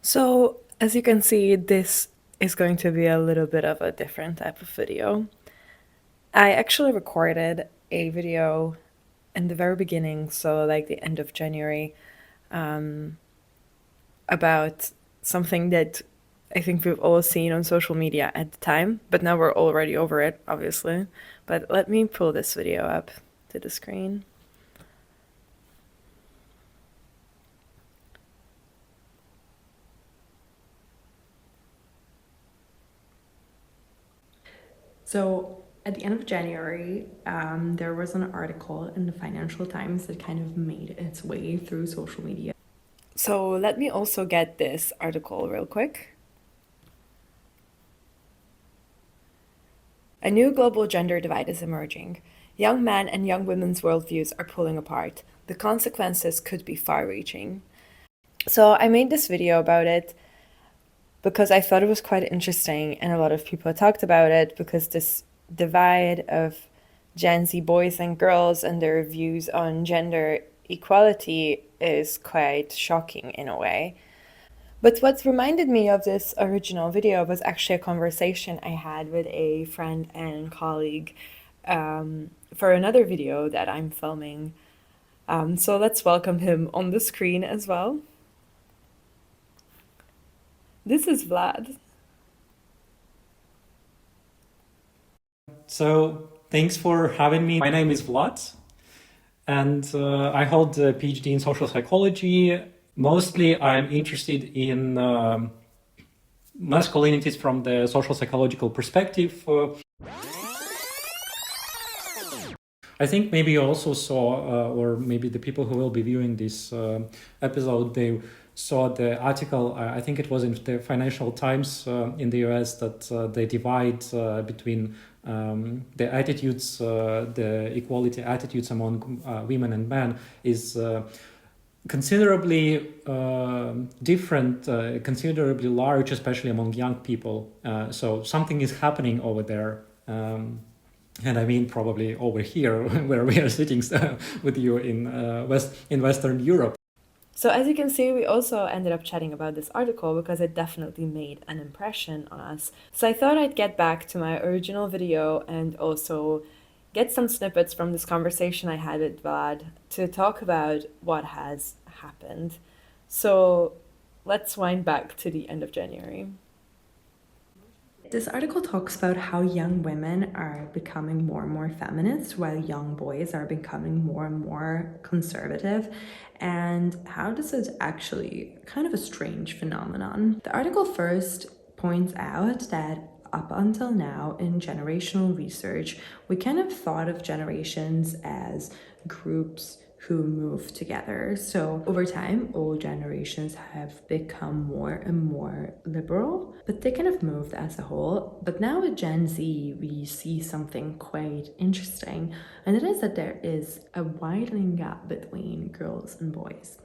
So, as you can see, this is going to be a little bit of a different type of video. I actually recorded a video in the very beginning, so like the end of January, about something that I think we've all seen on social media at the time, but now we're already over it, obviously. But let me pull this video up to the screen. So at the end of January, there was an article in the Financial Times that kind of made its way through social media. So let me also get this article real quick. A new global gender divide is emerging. Young men and young women's worldviews are pulling apart. The consequences could be far-reaching. So I made this video about it because I thought it was quite interesting, and a lot of people talked about it because this divide of Gen Z boys and girls and their views on gender equality is quite shocking in a way. But what reminded me of this original video was actually a conversation I had with a friend and colleague for another video that I'm filming. So let's welcome him on the screen as well. This is Vlad. So thanks for having me. My name is Vlad, and I hold a PhD in social psychology. Mostly I'm interested in masculinities from the social psychological perspective. I think maybe you also saw, or maybe the people who will be viewing this episode, they saw the article, I think it was in the Financial Times in the US, that they divide between the attitudes, the equality attitudes among women and men is considerably different, considerably large, especially among young people. So something is happening over there. And I mean, probably over here, where we are sitting with you in Western Europe. So as you can see, we also ended up chatting about this article because it definitely made an impression on us. So I thought I'd get back to my original video and also get some snippets from this conversation I had with Vlad to talk about what has happened. So let's wind back to the end of January. This article talks about how young women are becoming more and more feminist while young boys are becoming more and more conservative, and how this is actually kind of a strange phenomenon. The article first points out that up until now in generational research, we kind of thought of generations as groups who move together. So over time, all generations have become more and more liberal, but they kind of moved as a whole. But now with Gen Z, we see something quite interesting, and it is that there is a widening gap between girls and boys.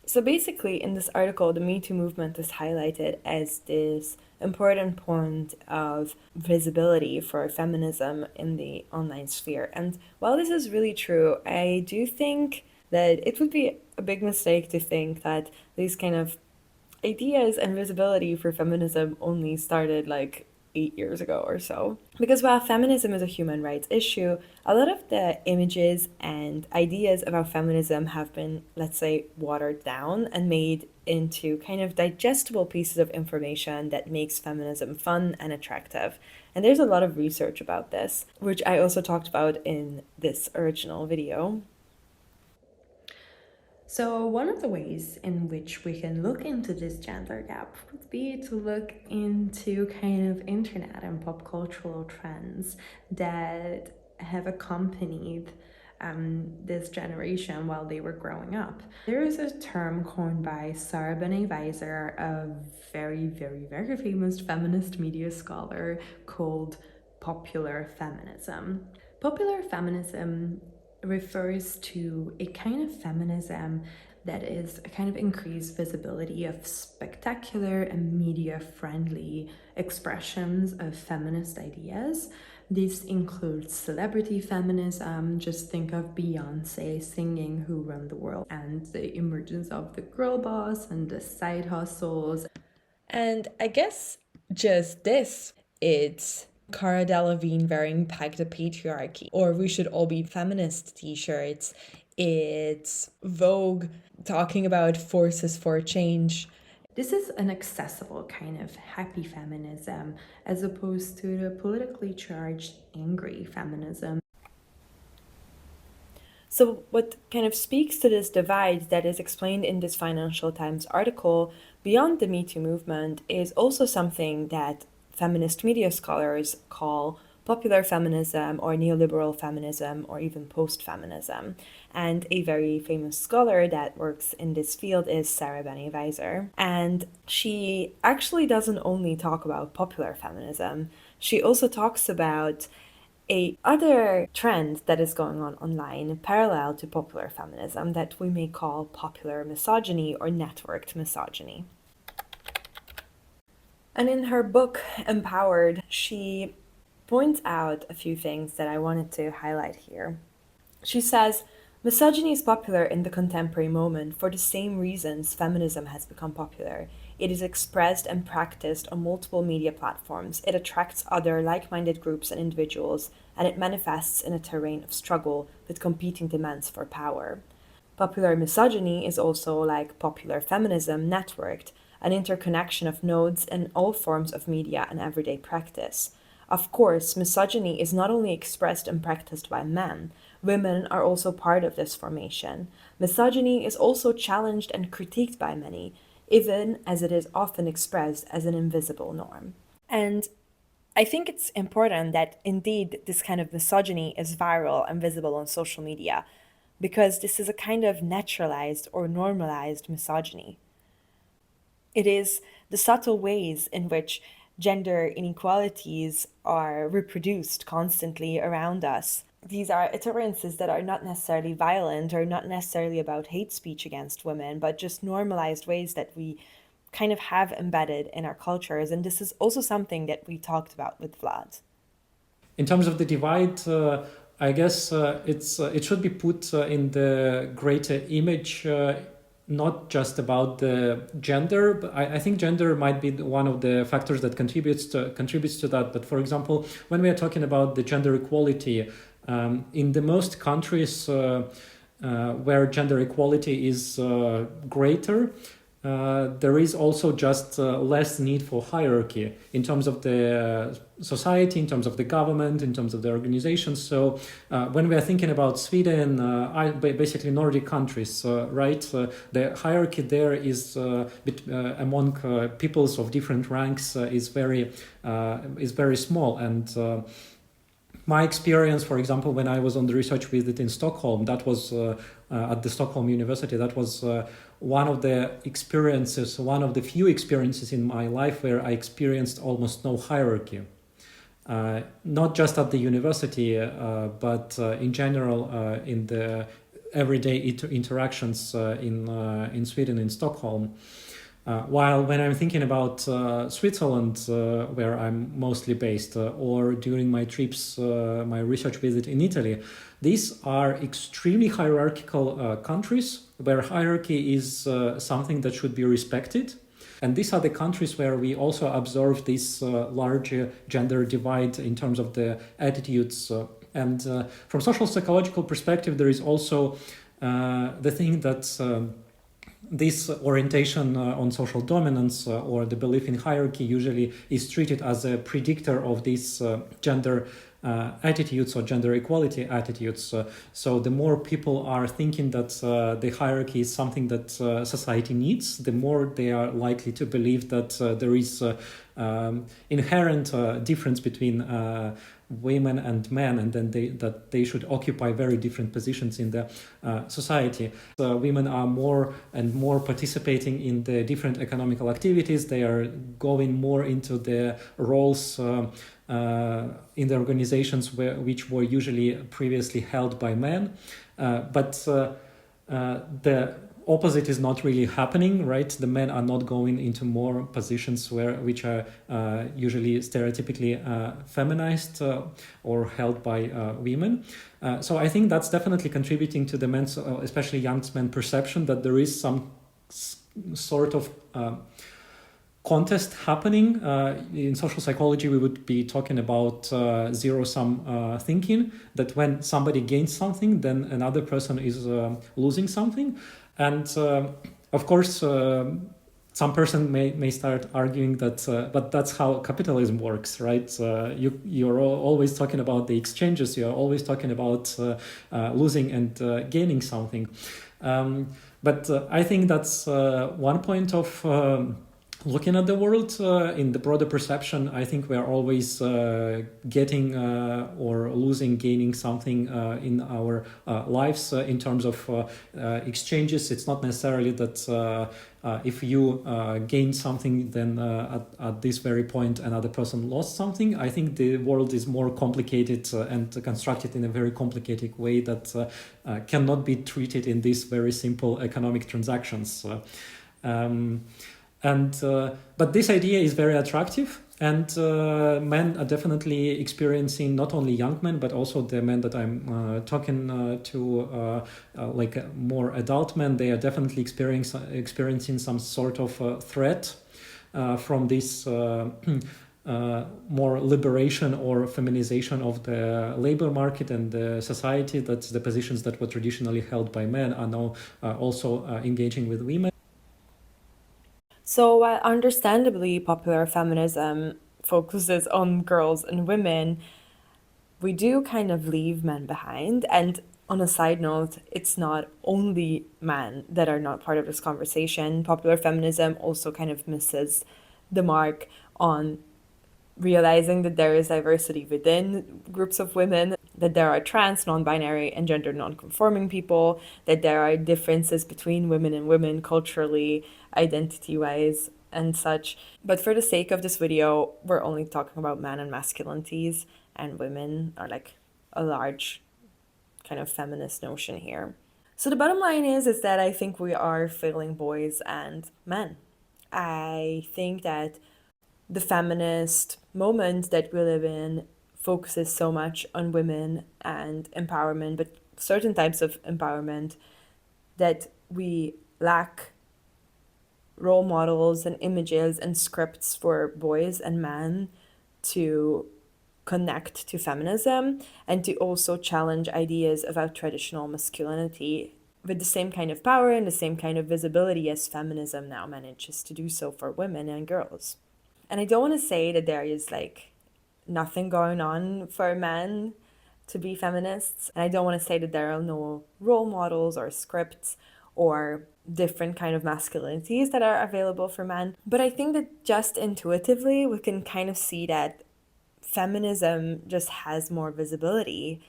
So basically, in this article, the Me Too movement is highlighted as this important point of visibility for feminism in the online sphere. And while this is really true, I do think that it would be a big mistake to think that these kind of ideas and visibility for feminism only started like 8 years ago or so. Because while feminism is a human rights issue, a lot of the images and ideas about feminism have been, let's say, watered down and made into kind of digestible pieces of information that makes feminism fun and attractive. And there's a lot of research about this, which I also talked about in this original video. So one of the ways in which we can look into this gender gap would be to look into kind of internet and pop cultural trends that have accompanied this generation while they were growing up. There is a term coined by Sarah Banet-Weiser, a very, very, very famous feminist media scholar, called popular feminism. Popular feminism refers to a kind of feminism that is a kind of increased visibility of spectacular and media-friendly expressions of feminist ideas. These include celebrity feminism, just think of Beyonce singing Who Run the World, and the emergence of the girl boss and the side hustles. And I guess just this, it's Cara Delevingne wearing Pack the Patriarchy, or We Should All Be Feminist t-shirts. It's Vogue talking about forces for change. This is an accessible kind of happy feminism as opposed to the politically charged angry feminism. So what kind of speaks to this divide that is explained in this Financial Times article beyond the Me Too movement is also something that feminist media scholars call popular feminism or neoliberal feminism or even post-feminism. And a very famous scholar that works in this field is Sarah Banet-Weiser. And she actually doesn't only talk about popular feminism, she also talks about a other trend that is going on online parallel to popular feminism that we may call popular misogyny or networked misogyny. And in her book, Empowered, she points out a few things that I wanted to highlight here. She says, misogyny is popular in the contemporary moment for the same reasons feminism has become popular. It is expressed and practiced on multiple media platforms. It attracts other like-minded groups and individuals, and it manifests in a terrain of struggle with competing demands for power. Popular misogyny is also, like popular feminism, networked, an interconnection of nodes in all forms of media and everyday practice. Of course, misogyny is not only expressed and practiced by men. Women are also part of this formation. Misogyny is also challenged and critiqued by many, even as it is often expressed as an invisible norm. And I think it's important that indeed this kind of misogyny is viral and visible on social media, because this is a kind of naturalized or normalized misogyny. It is the subtle ways in which gender inequalities are reproduced constantly around us. These are occurrences that are not necessarily violent or not necessarily about hate speech against women, but just normalized ways that we kind of have embedded in our cultures. And this is also something that we talked about with Vlad. In terms of the divide, I guess it should be put in the greater image, not just about the gender. But I think gender might be one of the factors that contributes to that. But for example, when we are talking about the gender equality, in the most countries where gender equality is greater, there is also just less need for hierarchy in terms of the society, in terms of the government, in terms of the organizations. So when we are thinking about Sweden, basically Nordic countries, right, the hierarchy there is among peoples of different ranks is very small. And my experience, for example, when I was on the research visit in Stockholm, that was at the Stockholm University, that was one of the experiences, one of the few experiences in my life where I experienced almost no hierarchy. Not just at the university, but in general in the everyday interactions in Sweden, in Stockholm. While when I'm thinking about Switzerland, where I'm mostly based, or during my trips, my research visit in Italy, these are extremely hierarchical countries where hierarchy is something that should be respected. And these are the countries where we also observe this large gender divide in terms of the attitudes. And from social psychological perspective, there is also the thing that this orientation on social dominance or the belief in hierarchy usually is treated as a predictor of these gender attitudes or gender equality attitudes. So the more people are thinking that the hierarchy is something that society needs, the more they are likely to believe that there is inherent difference between women and men, and then that they should occupy very different positions in the society. Women are more and more participating in the different economical activities. They are going more into the roles in the organizations which were usually previously held by men. But the opposite is not really happening, right? The men are not going into more positions which are usually stereotypically feminized or held by women. So I think that's definitely contributing to the men's, especially young men, perception that there is some sort of contest happening. In social psychology, we would be talking about zero-sum thinking, that when somebody gains something, then another person is losing something. And of course, some person may start arguing that, but that's how capitalism works, right? You're always talking about the exchanges, you're always talking about losing and gaining something. But I think that's one point of looking at the world. In the broader perception, I think we are always getting or losing, gaining something in our lives in terms of exchanges. It's not necessarily that if you gain something, then at this very point another person lost something. I think the world is more complicated and constructed in a very complicated way that cannot be treated in these very simple economic transactions. But this idea is very attractive, and men are definitely experiencing, not only young men, but also the men that I'm talking to, like more adult men, they are definitely experiencing some sort of threat from this more liberation or feminization of the labor market and the society, that the positions that were traditionally held by men are now also engaging with women. So while understandably popular feminism focuses on girls and women, we do kind of leave men behind. And on a side note, it's not only men that are not part of this conversation. Popular feminism also kind of misses the mark on realizing that there is diversity within groups of women, that there are trans, non-binary, and gender non-conforming people, that there are differences between women and women culturally, identity-wise, and such. But for the sake of this video, we're only talking about men and masculinities, and women are like a large kind of feminist notion here. So the bottom line is that I think we are failing boys and men. I think that the feminist moment that we live in focuses so much on women and empowerment, but certain types of empowerment, that we lack role models and images and scripts for boys and men to connect to feminism and to also challenge ideas about traditional masculinity with the same kind of power and the same kind of visibility as feminism now manages to do so for women and girls. And I don't want to say that there is like nothing going on for men to be feminists. And I don't want to say that there are no role models or scripts or different kind of masculinities that are available for men. But I think that just intuitively, we can kind of see that feminism just has more visibility.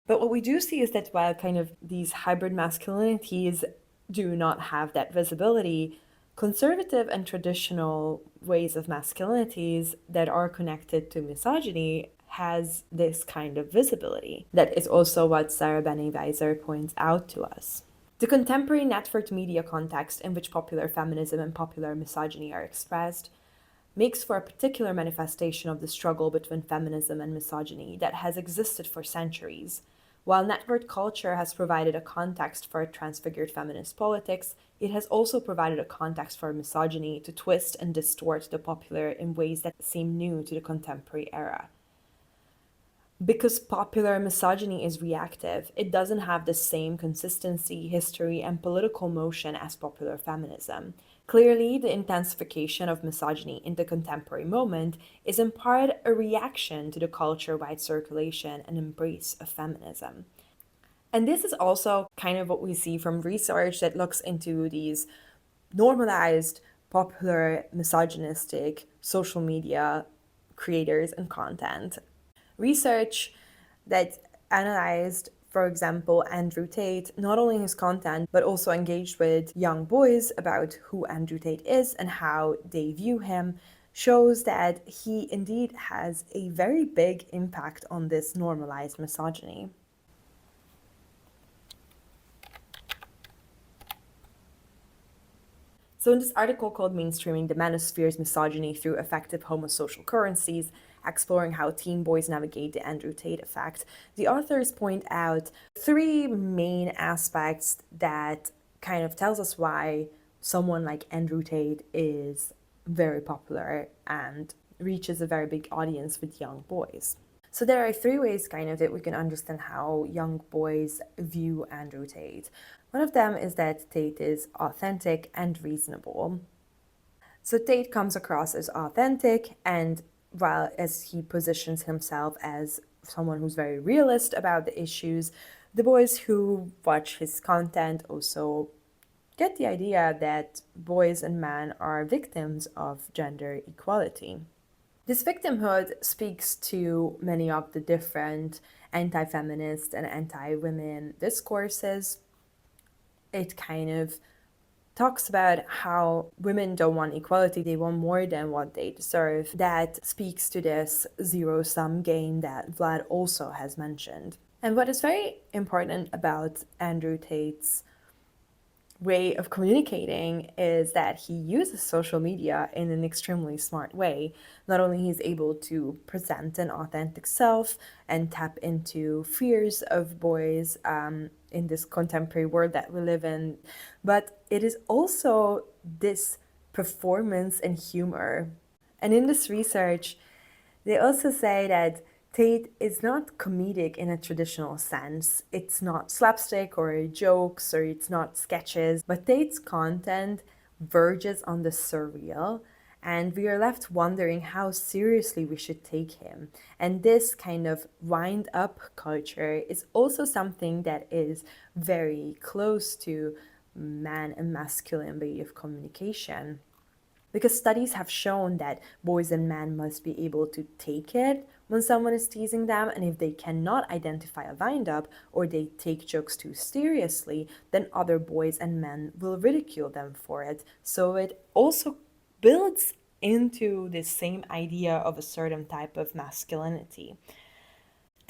But what we do see is that while kind of these hybrid masculinities do not have that visibility, conservative and traditional ways of masculinities that are connected to misogyny has this kind of visibility. That is also what Sarah Banet-Weiser points out to us. The contemporary networked media context in which popular feminism and popular misogyny are expressed makes for a particular manifestation of the struggle between feminism and misogyny that has existed for centuries. While networked culture has provided a context for transfigured feminist politics, it has also provided a context for misogyny to twist and distort the popular in ways that seem new to the contemporary era. Because popular misogyny is reactive, it doesn't have the same consistency, history, and political motion as popular feminism. Clearly, the intensification of misogyny in the contemporary moment is in part a reaction to the culture-wide circulation and embrace of feminism. And this is also kind of what we see from research that looks into these normalized, popular, misogynistic social media creators and content. Research that analyzed, for example, Andrew Tate, not only his content, but also engaged with young boys about who Andrew Tate is and how they view him, shows that he indeed has a very big impact on this normalized misogyny. So in this article called Mainstreaming the Manosphere's Misogyny Through Effective Homosocial Currencies, exploring how teen boys navigate the Andrew Tate effect, the authors point out three main aspects that kind of tells us why someone like Andrew Tate is very popular and reaches a very big audience with young boys. So there are three ways kind of that we can understand how young boys view Andrew Tate. One of them is that Tate is authentic and reasonable. So Tate comes across as authentic, and while as he positions himself as someone who's very realist about the issues, the boys who watch his content also get the idea that boys and men are victims of gender equality. This victimhood speaks to many of the different anti-feminist and anti-women discourses. It kind of talks about how women don't want equality, they want more than what they deserve. That speaks to this zero-sum game that Vlad also has mentioned. And what is very important about Andrew Tate's way of communicating is that he uses social media in an extremely smart way. Not only he's able to present an authentic self and tap into fears of boys in this contemporary world that we live in, but it is also this performance and humor. And in this research, they also say that Tate is not comedic in a traditional sense. It's not slapstick or jokes or it's not sketches, but Tate's content verges on the surreal, and we are left wondering how seriously we should take him. And this kind of wind-up culture is also something that is very close to man and masculine way of communication. Because studies have shown that boys and men must be able to take it when someone is teasing them, and if they cannot identify a wind-up or they take jokes too seriously, then other boys and men will ridicule them for it. So it also builds into this same idea of a certain type of masculinity.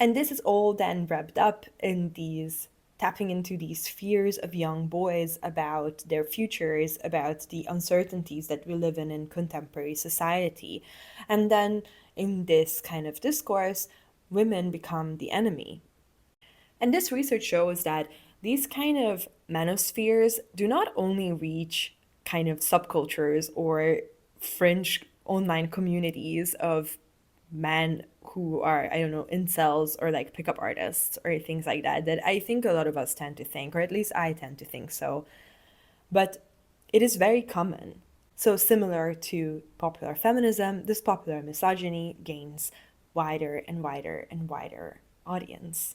And this is all then wrapped up in these tapping into these fears of young boys about their futures, about the uncertainties that we live in contemporary society. And then in this kind of discourse, women become the enemy. And this research shows that these kind of manospheres do not only reach kind of subcultures or fringe online communities of men who are, I don't know, incels or like pickup artists or things like that, that I think a lot of us tend to think, or at least I tend to think so. But it is very common. So similar to popular feminism, this popular misogyny gains wider and wider and wider audience.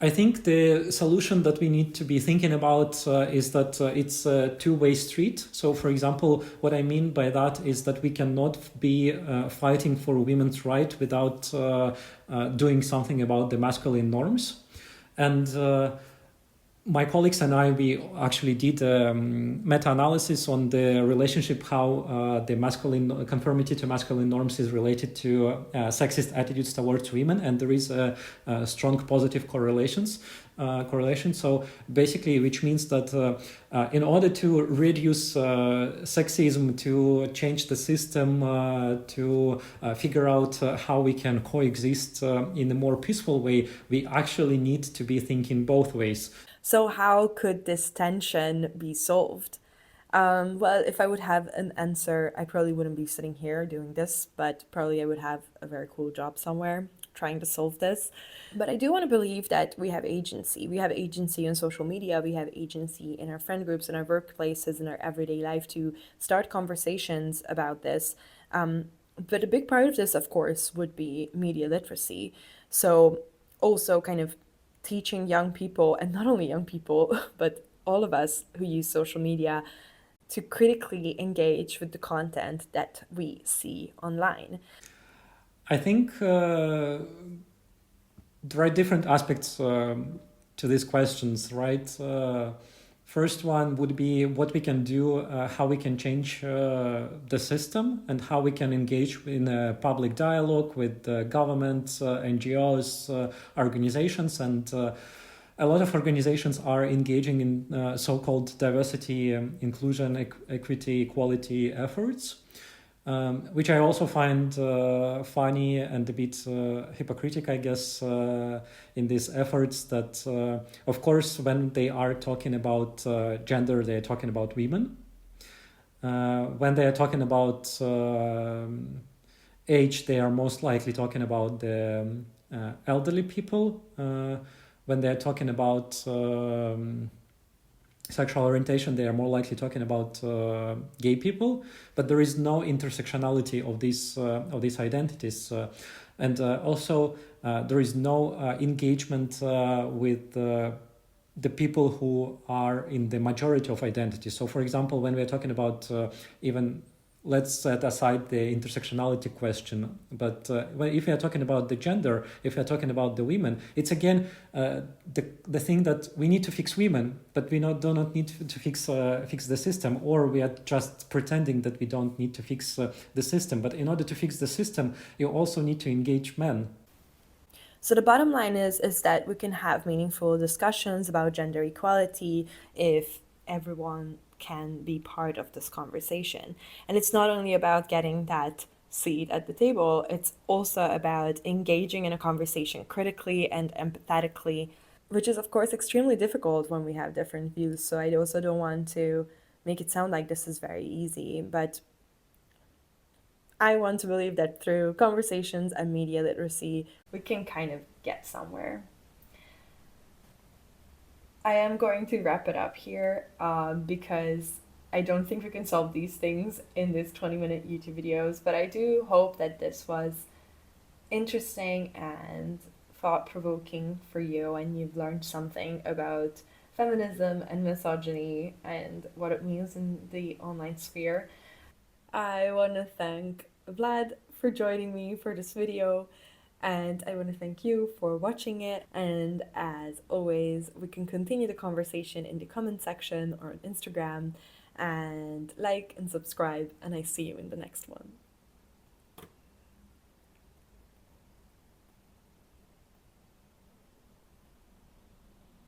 I think the solution that we need to be thinking about is that it's a two-way street. So, for example, what I mean by that is that we cannot be fighting for women's rights without doing something about the masculine norms. And my colleagues and I, we actually did meta-analysis on the relationship, how the masculine conformity to masculine norms is related to sexist attitudes towards women, and there is a strong positive correlation. So basically, which means that in order to reduce sexism, to change the system, to figure out how we can coexist in a more peaceful way, we actually need to be thinking both ways. So how could this tension be solved? Well, if I would have an answer, I probably wouldn't be sitting here doing this, but probably I would have a very cool job somewhere trying to solve this. But I do want to believe that we have agency. We have agency on social media, we have agency in our friend groups, in our workplaces, in our everyday life to start conversations about this. But a big part of this, of course, would be media literacy. So also kind of teaching young people, and not only young people, but all of us who use social media, to critically engage with the content that we see online. I think there are different aspects to these questions, right? First one would be what we can do, how we can change the system, and how we can engage in a public dialogue with governments, NGOs, organizations, and a lot of organizations are engaging in so-called diversity, inclusion, equity, equality efforts, which I also find funny and a bit hypocritical, I guess, in these efforts that, of course, when they are talking about gender, they are talking about women. When they are talking about age, they are most likely talking about the elderly people. When they're talking about sexual orientation, they are more likely talking about gay people, but there is no intersectionality of these identities, and also there is no engagement with the people who are in the majority of identities. So, for example, when we're talking about even let's set aside the intersectionality question, but if we are talking about the gender, if we are talking about the women, it's again the thing that we need to fix women, but we do not need to fix the system, or we are just pretending that we don't need to fix the system. But in order to fix the system, you also need to engage men. So the bottom line is that we can have meaningful discussions about gender equality if everyone can be part of this conversation. And it's not only about getting that seat at the table, it's also about engaging in a conversation critically and empathetically, which is of course extremely difficult when we have different views. So I also don't want to make it sound like this is very easy, but I want to believe that through conversations and media literacy, we can kind of get somewhere. I am going to wrap it up here because I don't think we can solve these things in this 20-minute YouTube videos, but I do hope that this was interesting and thought-provoking for you and you've learned something about feminism and misogyny and what it means in the online sphere. I want to thank Vlad for joining me for this video, and I want to thank you for watching it. And as always, we can continue the conversation in the comment section or on Instagram, and like and subscribe, and I see you in the next one.